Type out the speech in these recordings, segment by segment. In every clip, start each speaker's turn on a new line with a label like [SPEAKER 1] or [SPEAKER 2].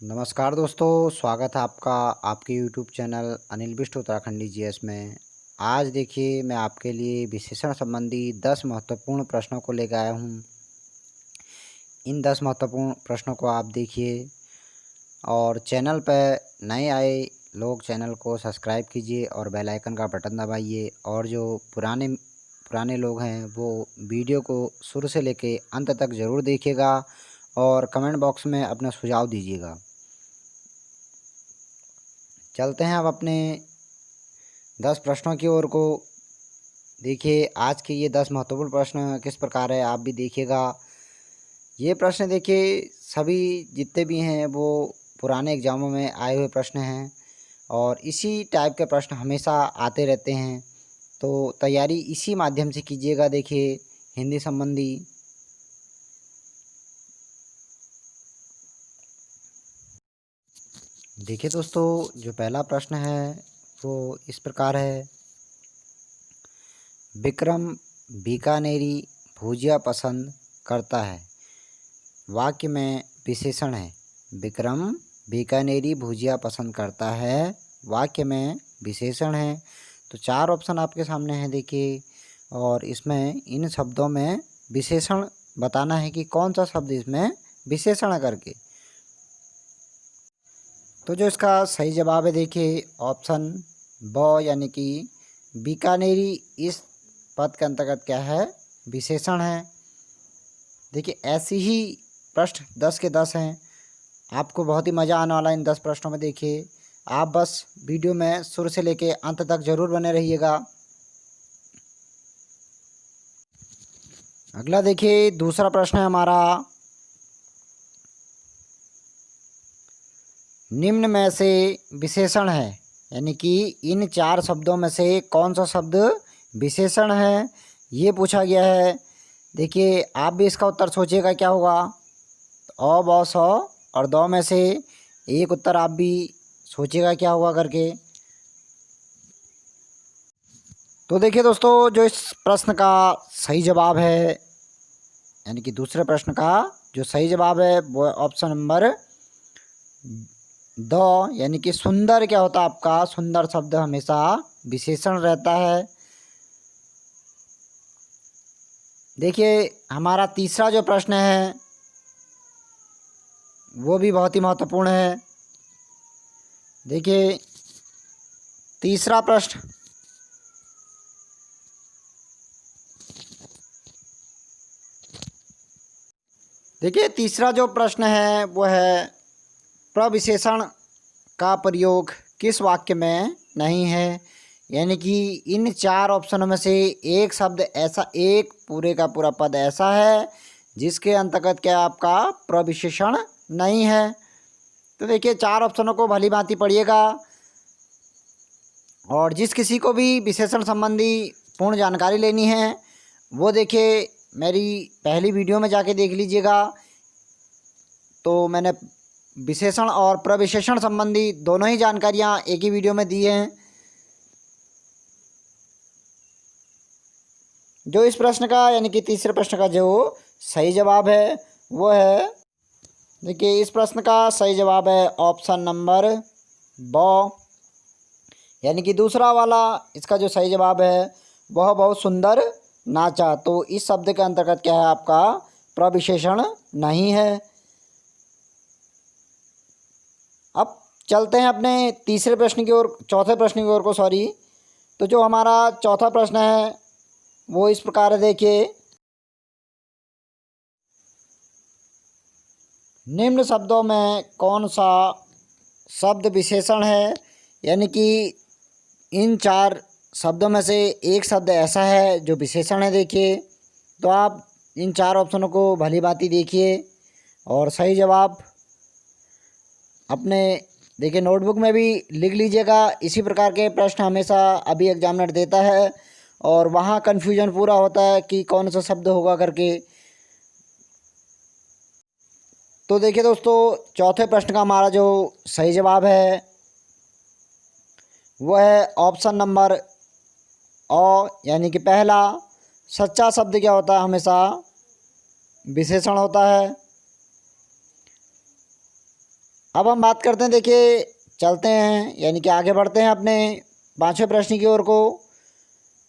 [SPEAKER 1] नमस्कार दोस्तों, स्वागत है आपका आपके YouTube channel Anil Bisht Uttarakhandi GS में। आज देखिए मैं आपके लिए विशेषण संबंधी 10 महत्वपूर्ण प्रश्नों को लेकर आया हूँ। इन 10 महत्वपूर्ण प्रश्नों को आप देखिए और चैनल पर नए आए लोग चैनल को सब्सक्राइब कीजिए और बेल आइकन का बटन दबाइए। और जो पुराने लोग हैं वो वीडियो को शुरू से लेकर अंत तक ज़रूर देखिएगा और कमेंट बॉक्स में अपना सुझाव दीजिएगा। चलते हैं अब अपने 10 प्रश्नों की ओर को। देखिए आज के ये 10 महत्वपूर्ण प्रश्न किस प्रकार है आप भी देखिएगा। ये प्रश्न देखिए सभी जितने भी हैं वो पुराने एग्ज़ामों में आए हुए प्रश्न हैं और इसी टाइप के प्रश्न हमेशा आते रहते हैं, तो तैयारी इसी माध्यम से कीजिएगा। देखिए हिंदी संबंधी देखिए दोस्तों, जो पहला प्रश्न है वो इस प्रकार है। विक्रम बीकानेरी भुजिया पसंद करता है, वाक्य में विशेषण है। विक्रम बीकानेरी भुजिया पसंद करता है, वाक्य में विशेषण है। तो 4 ऑप्शन आपके सामने हैं देखिए, और इसमें इन शब्दों में विशेषण बताना है कि कौन सा शब्द इसमें विशेषण है करके। तो जो इसका सही जवाब है देखिए ऑप्शन ब, यानी कि बीकानेरी इस पद के अंतर्गत क्या है, विशेषण है। देखिए ऐसी ही प्रश्न 10 के 10 हैं। आपको बहुत ही मज़ा आने वाला है इन 10 प्रश्नों में। देखिए आप बस वीडियो में शुरू से लेके अंत तक ज़रूर बने रहिएगा। अगला देखिए दूसरा प्रश्न है हमारा। निम्न में से विशेषण है, यानी कि इन 4 शब्दों में से कौन सा शब्द विशेषण है, ये पूछा गया है। देखिए आप भी इसका उत्तर सोचिएगा क्या होगा। अ ब स और दो में से एक उत्तर आप भी सोचिएगा क्या होगा करके। तो देखिए दोस्तों, जो इस प्रश्न का सही जवाब है, यानी कि दूसरे प्रश्न का जो सही जवाब है वो ऑप्शन नंबर द, यानी कि सुंदर क्या होता है आपका, सुंदर शब्द हमेशा विशेषण रहता है। देखिए हमारा तीसरा जो प्रश्न है वो भी बहुत ही महत्वपूर्ण है। देखिए तीसरा प्रश्न तीसरा जो प्रश्न है वो है प्रविशेषण का प्रयोग किस वाक्य में नहीं है, यानी कि इन 4 ऑप्शनों में से एक शब्द ऐसा, एक पूरे का पूरा पद ऐसा है जिसके अंतर्गत क्या आपका प्रविशेषण नहीं है। तो देखिए 4 ऑप्शनों को भली भांति पढ़िएगा और जिस किसी को भी विशेषण संबंधी पूर्ण जानकारी लेनी है वो देखिए मेरी पहली वीडियो में जाके देख लीजिएगा। तो मैंने विशेषण और प्रविशेषण संबंधी दोनों ही जानकारियाँ एक ही वीडियो में दी हैं। जो इस प्रश्न का, यानी कि तीसरे प्रश्न का जो सही जवाब है वो है, देखिए इस प्रश्न का सही जवाब है ऑप्शन नंबर ब, यानी कि दूसरा वाला इसका जो सही जवाब है वह बहुत सुंदर नाचा। तो इस शब्द के अंतर्गत क्या है आपका प्रविशेषण नहीं है। अब चलते हैं अपने तीसरे प्रश्न की ओर, चौथे प्रश्न की ओर को, सॉरी। तो जो हमारा चौथा प्रश्न है वो इस प्रकार है। देखिए निम्न शब्दों में कौन सा शब्द विशेषण है, यानी कि इन 4 शब्दों में से एक शब्द ऐसा है जो विशेषण है। देखिए तो आप इन 4 ऑप्शनों को भली भांति देखिए और सही जवाब अपने देखिए नोटबुक में भी लिख लीजिएगा। इसी प्रकार के प्रश्न हमेशा अभी एग्जामिनर देता है और वहाँ कन्फ्यूजन पूरा होता है कि कौन सा शब्द होगा करके। तो देखिए दोस्तों, चौथे प्रश्न का हमारा जो सही जवाब है वह है ऑप्शन नंबर अ, यानी कि पहला। सच्चा शब्द क्या होता है, हमेशा विशेषण होता है। अब हम बात करते हैं, देखिए चलते हैं यानी कि आगे बढ़ते हैं अपने पांचवें प्रश्न की ओर को।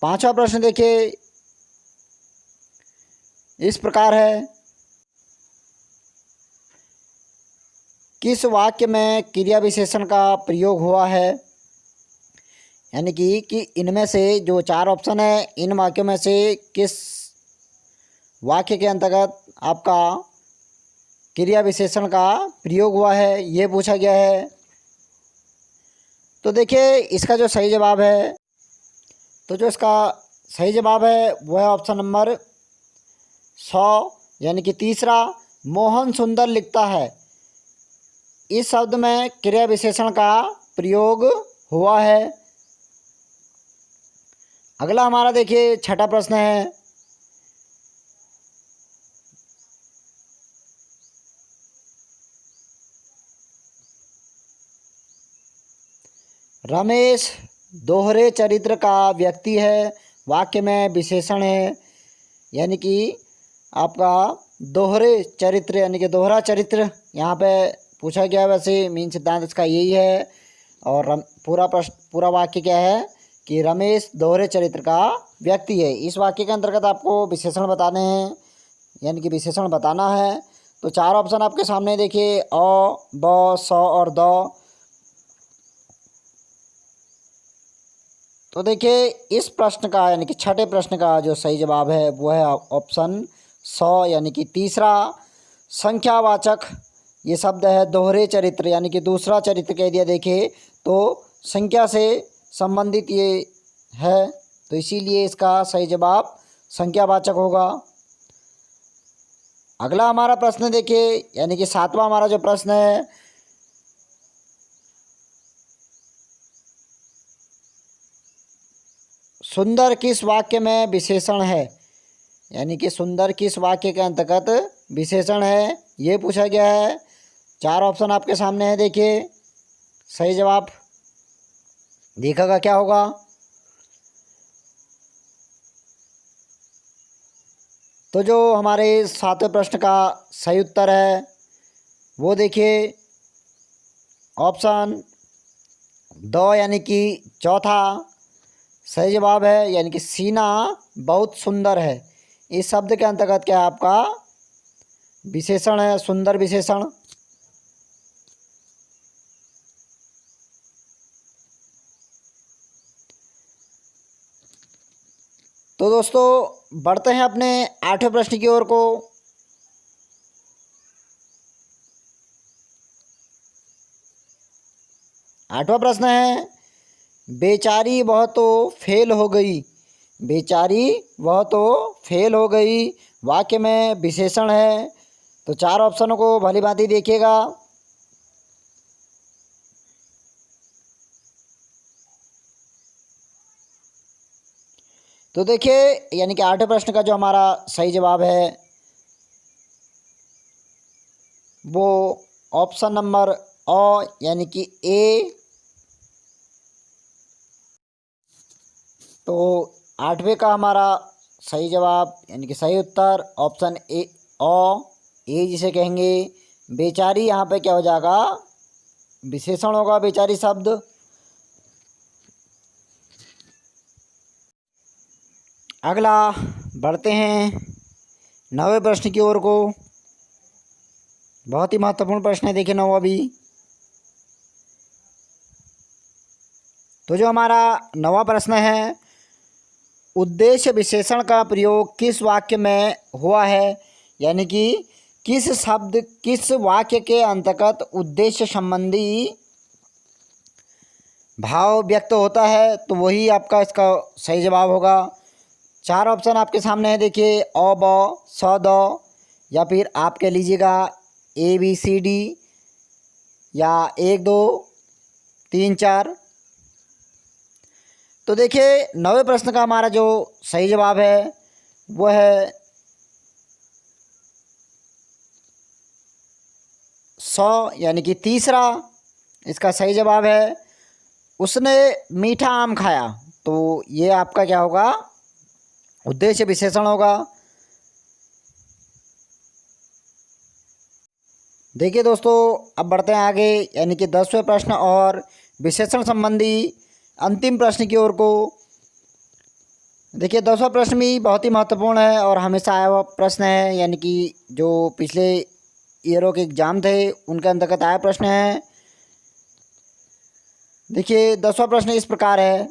[SPEAKER 1] पांचवा प्रश्न देखिए इस प्रकार है, किस वाक्य में क्रिया विशेषण का प्रयोग हुआ है? यानी कि इनमें से जो चार ऑप्शन है, इन वाक्यों में से किस वाक्य के अंतर्गत आपका क्रिया विशेषण का प्रयोग हुआ है, ये पूछा गया है। तो देखिए इसका जो सही जवाब है, तो जो इसका सही जवाब है वो है ऑप्शन नंबर 100 यानी कि तीसरा, मोहन सुंदर लिखता है। इस शब्द में क्रिया विशेषण का प्रयोग हुआ है। अगला हमारा देखिए छठा प्रश्न है, रमेश दोहरे चरित्र का व्यक्ति है, वाक्य में विशेषण है। यानी कि आपका दोहरे चरित्र यानी कि दोहरा चरित्र यहाँ पे पूछा गया। वैसे मीन सिद्धांत इसका यही है। और पूरा वाक्य क्या है कि रमेश दोहरे चरित्र का व्यक्ति है। इस वाक्य के अंतर्गत आपको विशेषण बताने हैं, यानी कि विशेषण बताना है। तो चार ऑप्शन आपके सामने देखिए, अ, ब, स और द। तो देखिए इस प्रश्न का यानी कि छठे प्रश्न का जो सही जवाब है वो है ऑप्शन 100 यानी कि तीसरा, संख्यावाचक ये शब्द है। दोहरे चरित्र यानी कि दूसरा चरित्र कह दिया देखिए, तो संख्या से संबंधित ये है, तो इसीलिए इसका सही जवाब संख्यावाचक होगा। अगला हमारा प्रश्न देखिए यानी कि सातवां हमारा जो प्रश्न है, सुंदर किस वाक्य में विशेषण है? यानी कि सुंदर किस वाक्य के अंतर्गत विशेषण है, ये पूछा गया है। चार ऑप्शन आपके सामने है, देखिए सही जवाब देखिएगा क्या होगा। तो जो हमारे सातवें प्रश्न का सही उत्तर है वो देखिए ऑप्शन 2 यानी कि चौथा सही जवाब है। यानी कि सीना बहुत सुंदर है, इस शब्द के अंतर्गत क्या है आपका विशेषण है, सुंदर विशेषण। तो दोस्तों बढ़ते हैं अपने आठवें प्रश्न की ओर को। आठवां प्रश्न है, बेचारी वह तो फेल हो गई। बेचारी वह तो फेल हो गई वाक्य में विशेषण है। तो चार ऑप्शनों को भली भांति देखिएगा। तो देखिए यानी कि आठवें प्रश्न का जो हमारा सही जवाब है वो ऑप्शन नंबर अ यानी कि ए। तो आठवें का हमारा सही जवाब यानी कि सही उत्तर ऑप्शन ए, ए जिसे कहेंगे बेचारी, यहाँ पे क्या हो जाएगा विशेषण होगा बेचारी शब्द। अगला बढ़ते हैं नौवें प्रश्न की ओर को। बहुत ही महत्वपूर्ण प्रश्न है, देखिए नौवां भी। तो जो हमारा नौवां प्रश्न है, उद्देश्य विशेषण का प्रयोग किस वाक्य में हुआ है? यानी कि किस वाक्य के अंतर्गत उद्देश्य संबंधी भाव व्यक्त होता है, तो वही आपका इसका सही जवाब होगा। चार ऑप्शन आपके सामने है, देखिए अ, ब, स, द, या फिर आप कह लीजिएगा ए बी सी डी, या 1 2 3 4। तो देखिए नौवें प्रश्न का हमारा जो सही जवाब है वो है 100 यानी कि तीसरा इसका सही जवाब है। उसने मीठा आम खाया, तो ये आपका क्या होगा उद्देश्य विशेषण होगा। देखिए दोस्तों, अब बढ़ते हैं आगे, यानी कि 10वें प्रश्न और विशेषण संबंधी अंतिम प्रश्न की ओर को। देखिए 10वां प्रश्न भी बहुत ही महत्वपूर्ण है और हमेशा आया हुआ प्रश्न है, यानी कि जो पिछले ईयरों के एग्ज़ाम थे उनके अंतर्गत आया प्रश्न है। देखिए 10वां प्रश्न इस प्रकार है।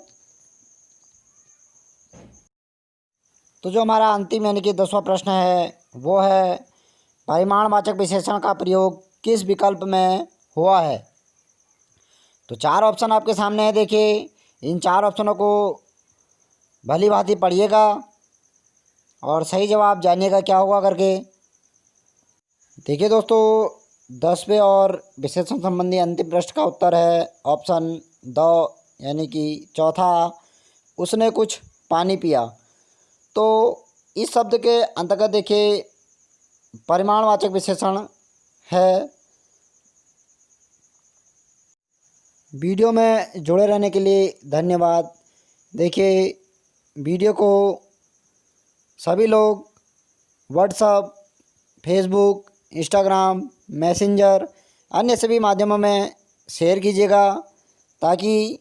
[SPEAKER 1] तो जो हमारा अंतिम यानी कि 10वां प्रश्न है वो है, परिमाणवाचक विशेषण का प्रयोग किस विकल्प में हुआ है। तो 4 ऑप्शन आपके सामने है। देखिए इन 4 ऑप्शनों को भली भांति पढ़िएगा और सही जवाब जानिएगा क्या होगा करके। देखिए दोस्तों, 10वें और विशेषण संबंधी अंतिम प्रश्न का उत्तर है ऑप्शन द, यानी कि चौथा, उसने कुछ पानी पिया। तो इस शब्द के अंतर्गत देखिए परिमाणवाचक विशेषण है। वीडियो में जुड़े रहने के लिए धन्यवाद। देखिए वीडियो को सभी लोग व्हाट्सएप, फेसबुक, इंस्टाग्राम, मैसेंजर, अन्य सभी माध्यमों में शेयर कीजिएगा ताकि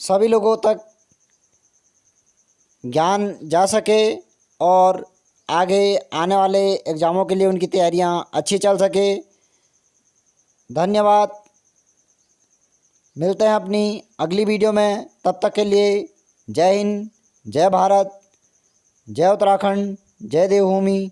[SPEAKER 1] सभी लोगों तक ज्ञान जा सके और आगे आने वाले एग्ज़ामों के लिए उनकी तैयारियां अच्छी चल सके। धन्यवाद। मिलते हैं अपनी अगली वीडियो में, तब तक के लिए जय हिंद, जय भारत, जय उत्तराखंड, जय देवभूमि।